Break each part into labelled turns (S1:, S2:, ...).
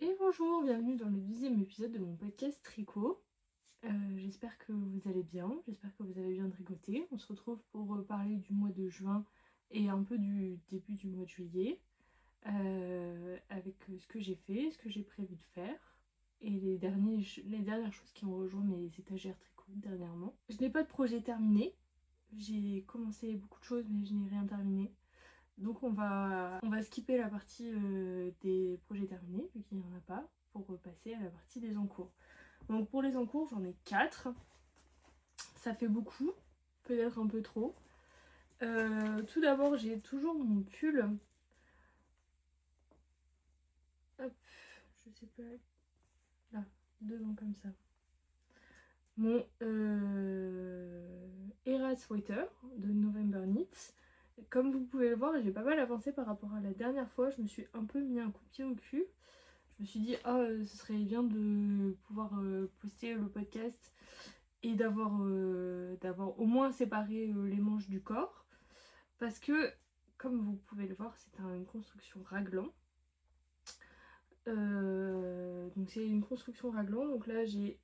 S1: Et bonjour, bienvenue dans le 10e épisode de mon podcast Tricot. J'espère que vous allez bien, j'espère que vous avez bien tricoté. On se retrouve pour parler du mois de juin et un peu du début du mois de juillet, avec ce que j'ai fait, ce que j'ai prévu de faire et les dernières choses qui ont rejoint mes étagères tricot dernièrement. Je n'ai pas de projet terminé, j'ai commencé beaucoup de choses mais je n'ai rien terminé. Donc on va skipper la partie des projets terminés, vu qu'il n'y en a pas, pour passer à la partie des encours. Donc pour les encours, j'en ai 4. Ça fait beaucoup, peut-être un peu trop. Tout d'abord, j'ai toujours mon pull. Hop, je sais pas. Là, devant comme ça. Mon Era Sweater de November Knits. Comme vous pouvez le voir, j'ai pas mal avancé par rapport à la dernière fois. Je me suis un peu mis un coup de pied au cul. Je me suis dit, ce serait bien de pouvoir poster le podcast et d'avoir au moins séparé les manches du corps. Parce que, comme vous pouvez le voir, c'est une construction raglan. Donc c'est une construction raglan. Donc là, j'ai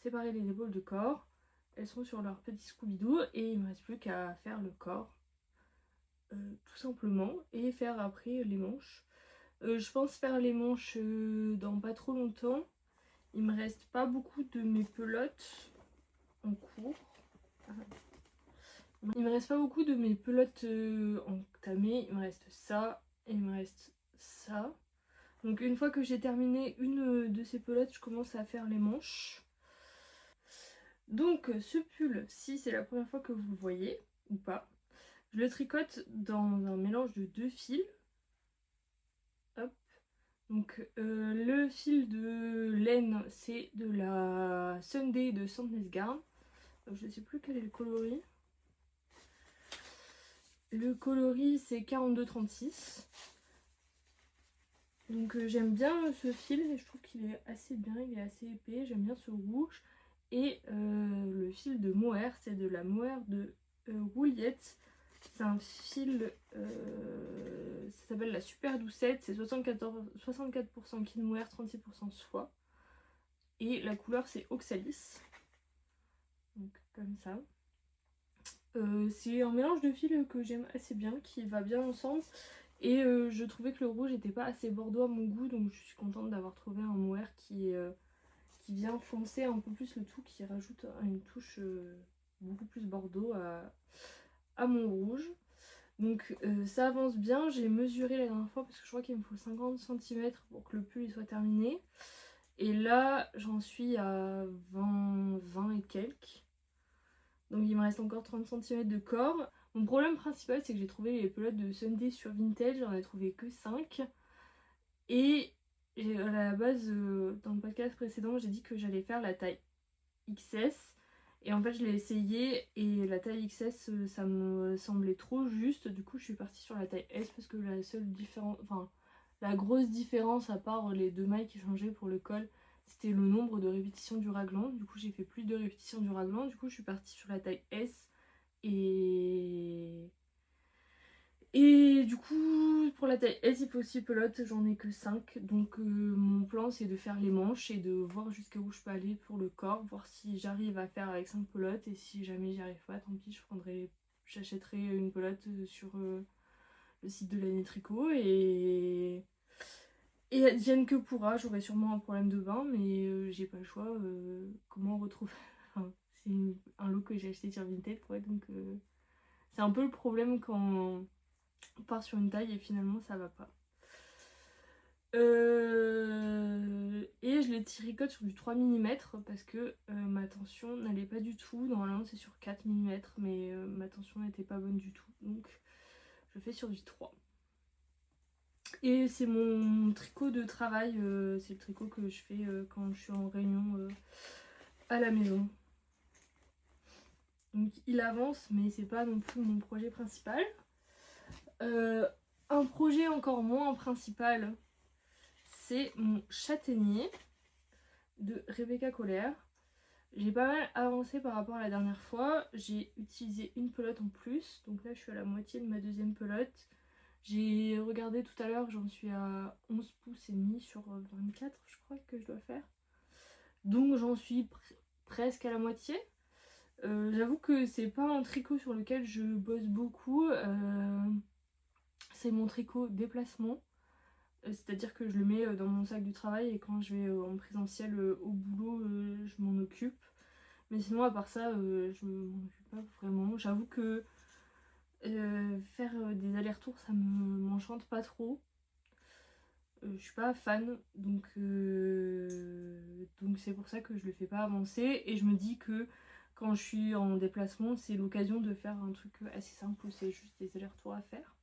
S1: séparé les épaules de corps. Elles sont sur leur petit Scooby-Doo et il me reste plus qu'à faire le corps. Tout simplement. Et faire après les manches. Je pense faire les manches dans pas trop longtemps. Il me reste pas beaucoup de mes pelotes en cours. Il me reste pas beaucoup de mes pelotes entamées. Il me reste ça et il me reste ça. Donc une fois que j'ai terminé une de ces pelotes, je commence à faire les manches. Donc ce pull, si c'est la première fois que vous le voyez ou pas, je le tricote dans un mélange de 2 fils. Hop. Donc le fil de laine, c'est de la Sunday de Sandnes Garn. Je ne sais plus quel est le coloris. Le coloris c'est 42-36. Donc j'aime bien ce fil, je trouve qu'il est assez bien, il est assez épais, j'aime bien ce rouge. Et le fil de mohair, c'est de la mohair de Rouliette. C'est un fil, ça s'appelle la Super Doucette, c'est 64% kin mohair, 36% soie. Et la couleur c'est Oxalis. Donc comme ça. C'est un mélange de fils que j'aime assez bien, qui va bien ensemble. Et je trouvais que le rouge n'était pas assez bordeaux à mon goût, donc je suis contente d'avoir trouvé un mohair qui vient foncer un peu plus le tout, qui rajoute une touche beaucoup plus bordeaux à mon rouge. Donc ça avance bien, j'ai mesuré la dernière fois parce que je crois qu'il me faut 50 cm pour que le pull soit terminé. Et là j'en suis à 20 et quelques. Donc il me reste encore 30 cm de corps. Mon problème principal c'est que j'ai trouvé les pelotes de Sunday sur Vinted, j'en ai trouvé que 5. Et à la base, dans le podcast précédent, j'ai dit que j'allais faire la taille XS. Et en fait je l'ai essayé et la taille XS ça me semblait trop juste. Du coup je suis partie sur la taille S parce que la seule différence, enfin la grosse différence à part les 2 mailles qui changeaient pour le col, c'était le nombre de répétitions du raglan. Du coup j'ai fait plus de répétitions du raglan. Du coup je suis partie sur la taille S. Et du coup, pour la taille S, il faut 6 pelotes, j'en ai que 5. Donc mon plan c'est de faire les manches et de voir jusqu'à où je peux aller pour le corps, voir si j'arrive à faire avec 5 pelotes. Et si jamais j'y arrive pas, tant pis, j'achèterai une pelote sur le site de l'année tricot et advienne que pourra. J'aurai sûrement un problème de bain, mais j'ai pas le choix. Comment retrouver enfin, c'est un lot que j'ai acheté sur Vinted, quoi. Donc c'est un peu le problème quand on part sur une taille et finalement ça va pas. Et je les tricote sur du 3 mm parce que ma tension n'allait pas du tout. Normalement c'est sur 4 mm, mais ma tension n'était pas bonne du tout. Donc je fais sur du 3. Et c'est mon tricot de travail, c'est le tricot que je fais quand je suis en réunion à la maison. Donc il avance, mais c'est pas non plus mon projet principal. Un projet encore moins principal, c'est mon châtaignier de Rebecca Colère. J'ai pas mal avancé par rapport à la dernière fois. J'ai utilisé une pelote en plus. Donc là je suis à la moitié de ma deuxième pelote. J'ai regardé tout à l'heure, j'en suis à 11 pouces et demi sur 24 je crois que je dois faire. Donc j'en suis presque à la moitié. J'avoue que c'est pas un tricot sur lequel je bosse beaucoup. C'est mon tricot déplacement. C'est-à-dire que je le mets dans mon sac du travail et quand je vais en présentiel au boulot, je m'en occupe. Mais sinon, à part ça, je m'en occupe pas vraiment. J'avoue que faire des allers-retours, ça m'enchante pas trop. Je suis pas fan, donc c'est pour ça que je le fais pas avancer. Et je me dis que quand je suis en déplacement, c'est l'occasion de faire un truc assez simple où c'est juste des allers-retours à faire.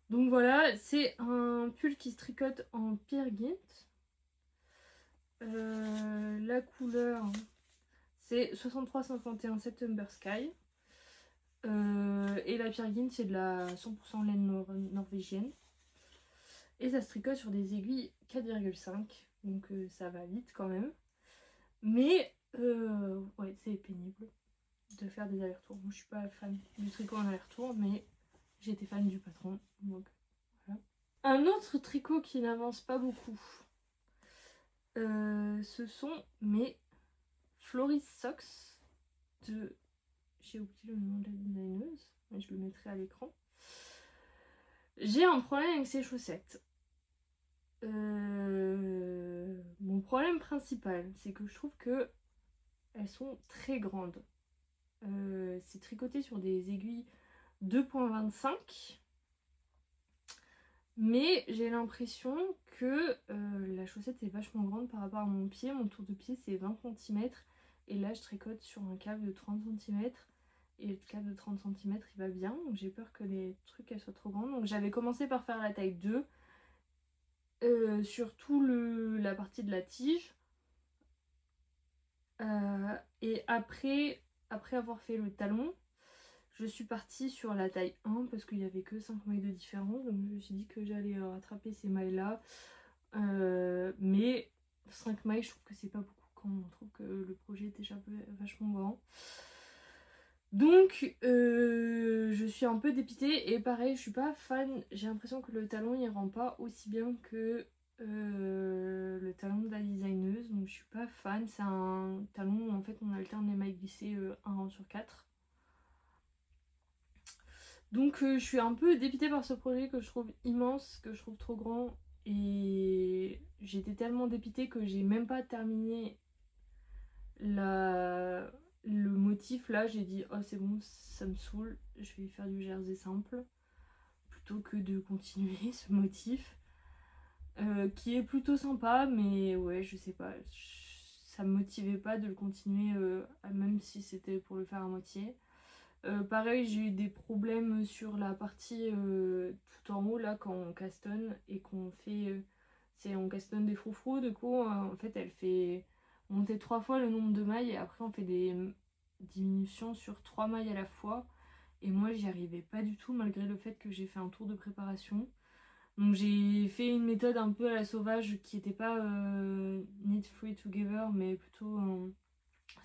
S1: Donc voilà, c'est un pull qui se tricote en Peer Gynt. La couleur, c'est 63-51 September Sky. Et la Peer Gynt, c'est de la 100% laine norvégienne. Et ça se tricote sur des aiguilles 4,5. Donc ça va vite quand même. Mais ouais, c'est pénible de faire des allers-retours. Moi, je suis pas fan du tricot en aller-retour, mais j'étais fan du patron. Donc voilà. Un autre tricot qui n'avance pas beaucoup, ce sont mes Floris Socks de... J'ai oublié le nom de la designeuse, mais je le mettrai à l'écran. J'ai un problème avec ces chaussettes. Mon problème principal, c'est que je trouve que elles sont très grandes. C'est tricoté sur des aiguilles 2,25. Mais j'ai l'impression que la chaussette est vachement grande par rapport à mon pied. Mon tour de pied c'est 20 cm. Et là je tricote sur un câble de 30 cm. Et le câble de 30 cm il va bien. Donc j'ai peur que les trucs elles soient trop grandes. Donc j'avais commencé par faire la taille 2. Sur tout la partie de la tige. Et après avoir fait le talon, je suis partie sur la taille 1 parce qu'il n'y avait que 5 mailles de différence. Donc je me suis dit que j'allais rattraper ces mailles là. Mais 5 mailles, je trouve que c'est pas beaucoup quand on trouve que le projet est déjà vachement grand. Donc je suis un peu dépitée. Et pareil, je suis pas fan. J'ai l'impression que le talon il rend pas aussi bien que le talon de la designeuse. Donc je suis pas fan. C'est un talon où en fait on alterne les mailles glissées 1 rang sur 4. Donc je suis un peu dépitée par ce projet que je trouve immense, que je trouve trop grand. Et j'étais tellement dépitée que j'ai même pas terminé le motif. Là j'ai dit oh c'est bon, ça me saoule, je vais faire du jersey simple. Plutôt que de continuer ce motif. Qui est plutôt sympa, mais ouais je sais pas. Ça me motivait pas de le continuer même si c'était pour le faire à moitié. Pareil, j'ai eu des problèmes sur la partie tout en haut là quand on castonne et qu'on fait. On castonne des froufrous, du coup en fait elle fait monter 3 fois le nombre de mailles et après on fait des diminutions sur 3 mailles à la fois. Et moi j'y arrivais pas du tout malgré le fait que j'ai fait un tour de préparation. Donc j'ai fait une méthode un peu à la sauvage qui était pas knit free together mais plutôt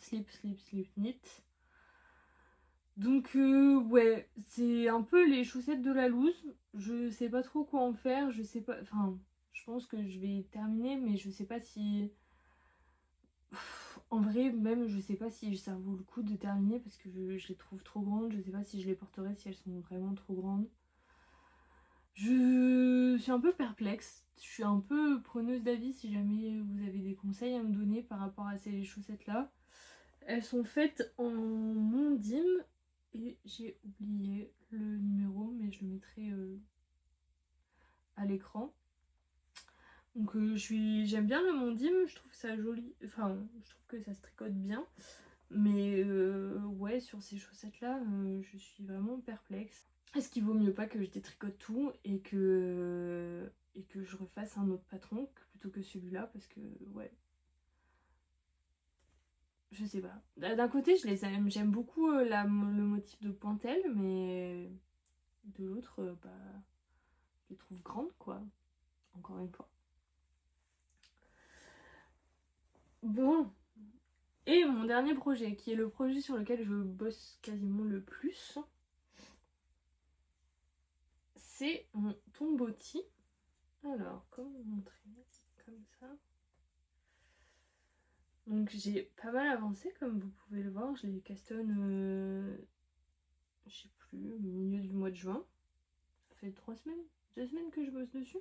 S1: slip slip slip knit. Donc ouais, c'est un peu les chaussettes de la loose. Je sais pas trop quoi en faire, je sais pas... Enfin, je pense que je vais terminer, mais je sais pas si... En vrai, même je sais pas si ça vaut le coup de terminer parce que je les trouve trop grandes. Je sais pas si je les porterai si elles sont vraiment trop grandes. Je suis un peu perplexe. Je suis un peu preneuse d'avis si jamais vous avez des conseils à me donner par rapport à ces chaussettes là. Elles sont faites en mondim. Et j'ai oublié le numéro, mais je le mettrai à l'écran. Donc j'aime bien le mondim, je trouve ça joli, enfin je trouve que ça se tricote bien. Mais ouais, sur ces chaussettes là, je suis vraiment perplexe. Est-ce qu'il vaut mieux pas que je détricote tout et que je refasse un autre patron plutôt que celui-là, parce que ouais, je sais pas. D'un côté je les aime, j'aime beaucoup le motif de pointelle, mais de l'autre bah je les trouve grandes quoi, encore une fois. Bon, et mon dernier projet, qui est le projet sur lequel je bosse quasiment le plus, c'est mon tomboti. Alors, comment montrer? Comme ça. Donc j'ai pas mal avancé comme vous pouvez le voir. Je les castonne, je sais plus, au milieu du mois de juin. Ça fait 2 semaines que je bosse dessus.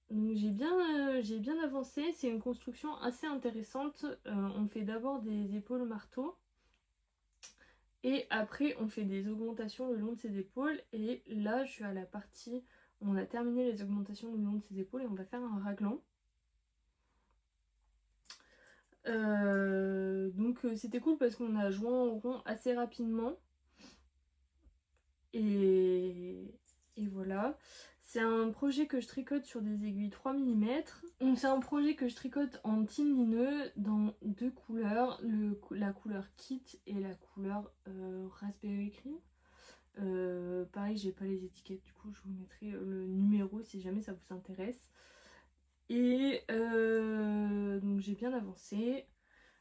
S1: Donc j'ai bien avancé. C'est une construction assez intéressante. On fait d'abord des épaules marteau. Et après on fait des augmentations le long de ses épaules. Et là je suis à la partie... On a terminé les augmentations le long de ses épaules et on va faire un raglan. Donc c'était cool parce qu'on a joint au rond assez rapidement. Et voilà. C'est un projet que je tricote sur des aiguilles 3 mm. Donc c'est un projet que je tricote en tin lineux dans 2 couleurs. La couleur kit et la couleur raspberry cream. Pareil, j'ai pas les étiquettes, du coup je vous mettrai le numéro si jamais ça vous intéresse. Et donc j'ai bien avancé.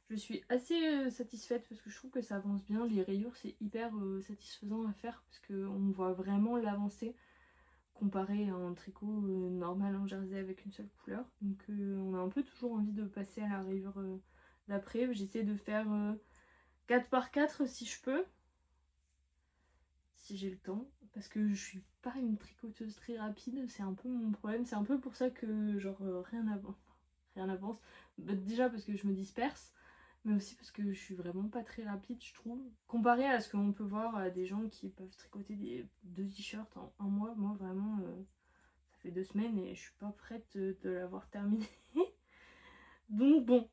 S1: Je suis assez satisfaite parce que je trouve que ça avance bien. Les rayures c'est hyper satisfaisant à faire parce qu'on voit vraiment l'avancée comparé à un tricot normal en jersey avec une seule couleur. Donc on a un peu toujours envie de passer à la rayure d'après. J'essaie de faire 4 par 4 si je peux. Si j'ai le temps. Parce que je suis pas une tricoteuse très rapide. C'est un peu mon problème. C'est un peu pour ça que genre rien n'avance. Bah, déjà parce que je me disperse. Mais aussi parce que je suis vraiment pas très rapide, je trouve. Comparé à ce qu'on peut voir à des gens qui peuvent tricoter 2 t-shirts en 1 mois, moi vraiment, ça fait 2 semaines et je suis pas prête de l'avoir terminé. Donc bon.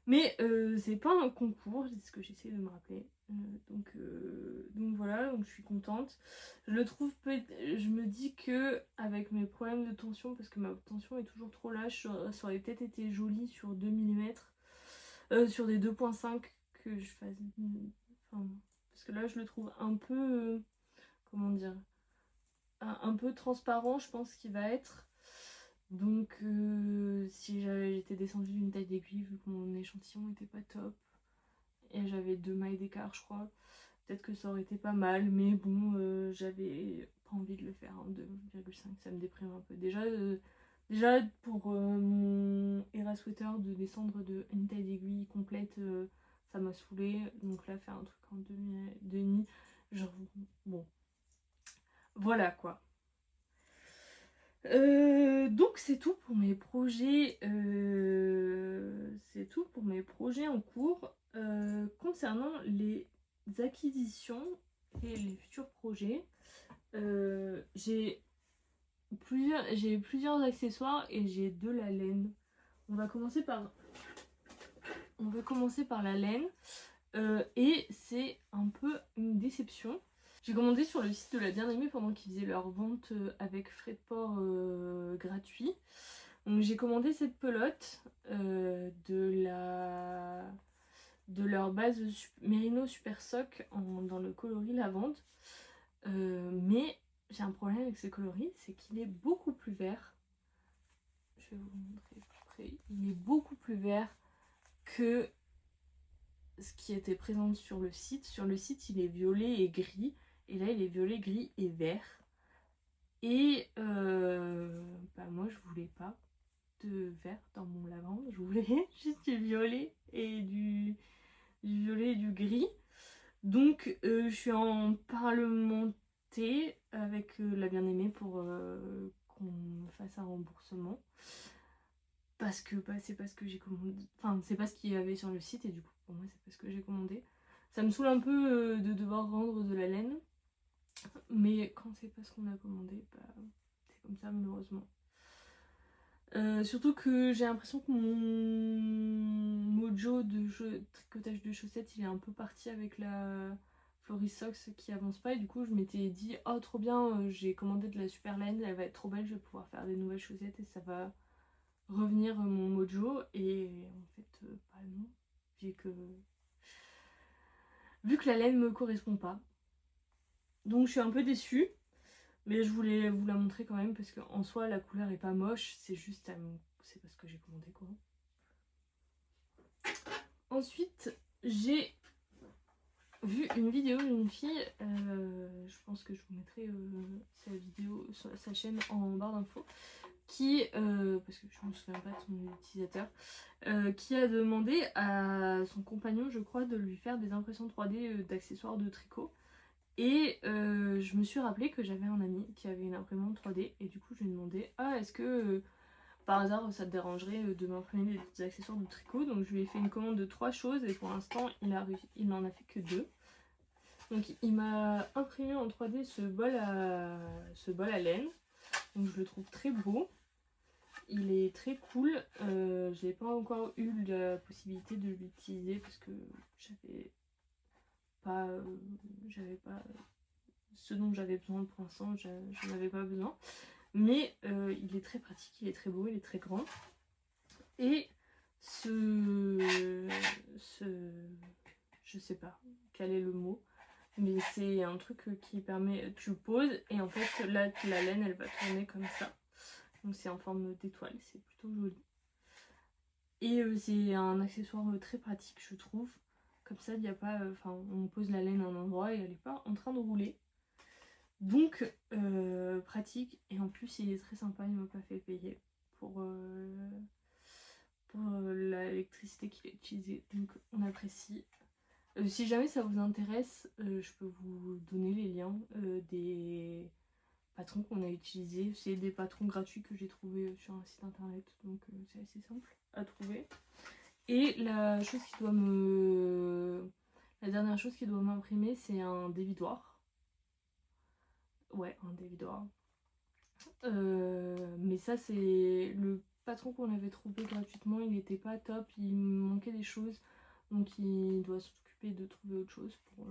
S1: Mais c'est pas un concours, c'est ce que j'essaie de me rappeler. Donc voilà, donc je suis contente. Je le trouve je me dis que avec mes problèmes de tension, parce que ma tension est toujours trop lâche, ça aurait peut-être été joli sur 2 mm. Sur des 2.5 que je fasse... Enfin, parce que là je le trouve un peu... comment dire, un peu transparent, je pense qu'il va être. Donc si j'étais descendue d'une taille d'aiguille, vu que mon échantillon était pas top, et j'avais 2 mailles d'écart je crois, peut-être que ça aurait été pas mal, mais bon, j'avais pas envie de le faire en 2,5, ça me déprime un peu. Déjà pour mon Era Sweater de descendre de une taille d'aiguille complète, ça m'a saoulé. Donc là faire un truc en demi, genre bon. Voilà quoi. Donc c'est tout pour mes projets. C'est tout pour mes projets en cours. Concernant les acquisitions et les futurs projets, j'ai plusieurs accessoires et j'ai de la laine. On va commencer par la laine. Et c'est un peu une déception. J'ai commandé sur le site de La Bien-Aimée pendant qu'ils faisaient leur vente avec frais de port gratuit. Donc j'ai commandé cette pelote de leur base Merino Super Sock dans le coloris lavande. Mais j'ai un problème avec ce coloris, c'est qu'il est beaucoup plus vert. Je vais vous montrer plus près. Il est beaucoup plus vert que ce qui était présent sur le site. Sur le site, il est violet et gris. Et là, il est violet, gris et vert. Et moi, je voulais pas de vert dans mon lavande. Je voulais juste du violet et du violet et du gris. Donc, je suis en parlementé avec La Bien-Aimée pour qu'on fasse un remboursement. Parce que c'est pas ce que j'ai commandé. Enfin, c'est pas ce qu'il y avait sur le site et du coup, pour moi, c'est pas ce que j'ai commandé. Ça me saoule un peu de devoir rendre de la laine. Mais quand c'est pas ce qu'on a commandé, c'est comme ça malheureusement. Surtout que j'ai l'impression que mon mojo de tricotage de chaussettes, il est un peu parti avec la Florisocks qui avance pas. Et du coup, je m'étais dit, oh trop bien, j'ai commandé de la super laine, elle va être trop belle, je vais pouvoir faire des nouvelles chaussettes et ça va revenir mon mojo. Et en fait, pas non. Vu que la laine me correspond pas. Donc je suis un peu déçue. Mais je voulais vous la montrer quand même parce qu'en soi la couleur est pas moche, c'est juste c'est parce que j'ai commandé quoi. Ensuite j'ai vu une vidéo d'une fille, je pense que je vous mettrai sa vidéo sur sa chaîne en barre d'infos, qui, parce que je me souviens pas de son utilisateur, qui a demandé à son compagnon, je crois, de lui faire des impressions 3D d'accessoires de tricot. Et je me suis rappelé que j'avais un ami qui avait une imprimante 3D et du coup je lui ai demandé ah est-ce que par hasard ça te dérangerait de m'imprimer des accessoires de tricot. Donc je lui ai fait une commande de 3 choses et pour l'instant il n'en a fait que 2. Donc il m'a imprimé en 3D ce bol à laine. Donc je le trouve très beau. Il est très cool. Je n'ai pas encore eu la possibilité de l'utiliser parce que j'avais pas ce dont j'avais besoin pour l'instant, je n'en avais pas besoin. Mais il est très pratique, il est très beau, il est très grand. Et je sais pas quel est le mot, mais c'est un truc qui permet, tu le poses et en fait là la laine elle va tourner comme ça. Donc c'est en forme d'étoile, c'est plutôt joli. Et c'est un accessoire très pratique je trouve. Comme ça il n'y a pas, on pose la laine à un endroit et elle n'est pas en train de rouler. Donc pratique et en plus il est très sympa, il m'a pas fait payer pour l'électricité qu'il a utilisée, donc on apprécie. Si jamais ça vous intéresse, je peux vous donner les liens des patrons qu'on a utilisés. C'est des patrons gratuits que j'ai trouvés sur un site internet, donc c'est assez simple à trouver. Et la dernière chose qui doit m'imprimer, c'est un dévidoir. Ouais, un dévidoir. Mais ça c'est le patron qu'on avait trouvé gratuitement, il n'était pas top, il manquait des choses, donc il doit s'occuper de trouver autre chose pour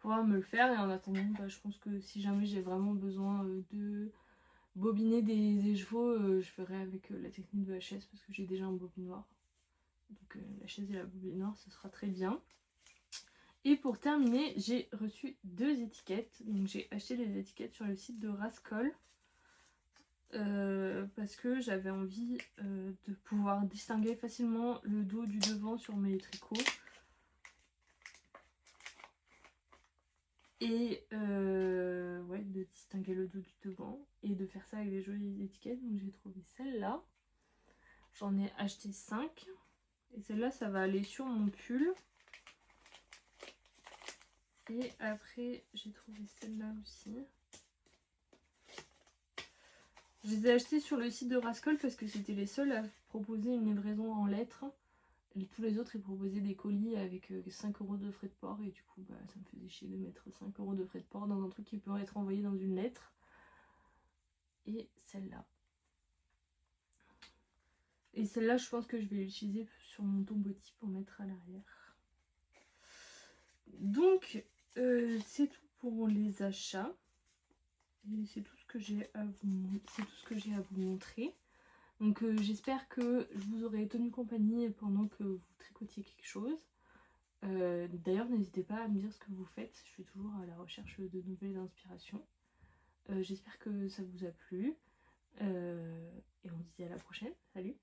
S1: pouvoir me le faire. Et en attendant, je pense que si jamais j'ai vraiment besoin de bobiner des écheveaux, je ferai avec la technique de la chaise parce que j'ai déjà un bobinoir. Donc la chaise et la bobinoir, ce sera très bien. Et pour terminer, j'ai reçu 2 étiquettes. Donc j'ai acheté les étiquettes sur le site de Rascol. Parce que j'avais envie de pouvoir distinguer facilement le dos du devant sur mes tricots. Et ouais, de distinguer le dos du devant et de faire ça avec des jolies étiquettes. Donc j'ai trouvé celle-là. J'en ai acheté 5. Et celle-là, ça va aller sur mon pull. Et après, j'ai trouvé celle-là aussi. Je les ai achetés sur le site de Rascol parce que c'était les seuls à proposer une livraison en lettres. Et tous les autres, ils proposaient des colis avec 5 € de frais de port. Et du coup, ça me faisait chier de mettre 5 € de frais de port dans un truc qui peut être envoyé dans une lettre. Et celle-là. Et celle-là, je pense que je vais l'utiliser sur mon tombotti pour mettre à l'arrière. Donc, c'est tout pour les achats. Et c'est tout ce que j'ai à vous montrer. Donc j'espère que je vous aurai tenu compagnie pendant que vous tricotiez quelque chose. D'ailleurs n'hésitez pas à me dire ce que vous faites, je suis toujours à la recherche de nouvelles inspirations. J'espère que ça vous a plu. Et on se dit à la prochaine, salut!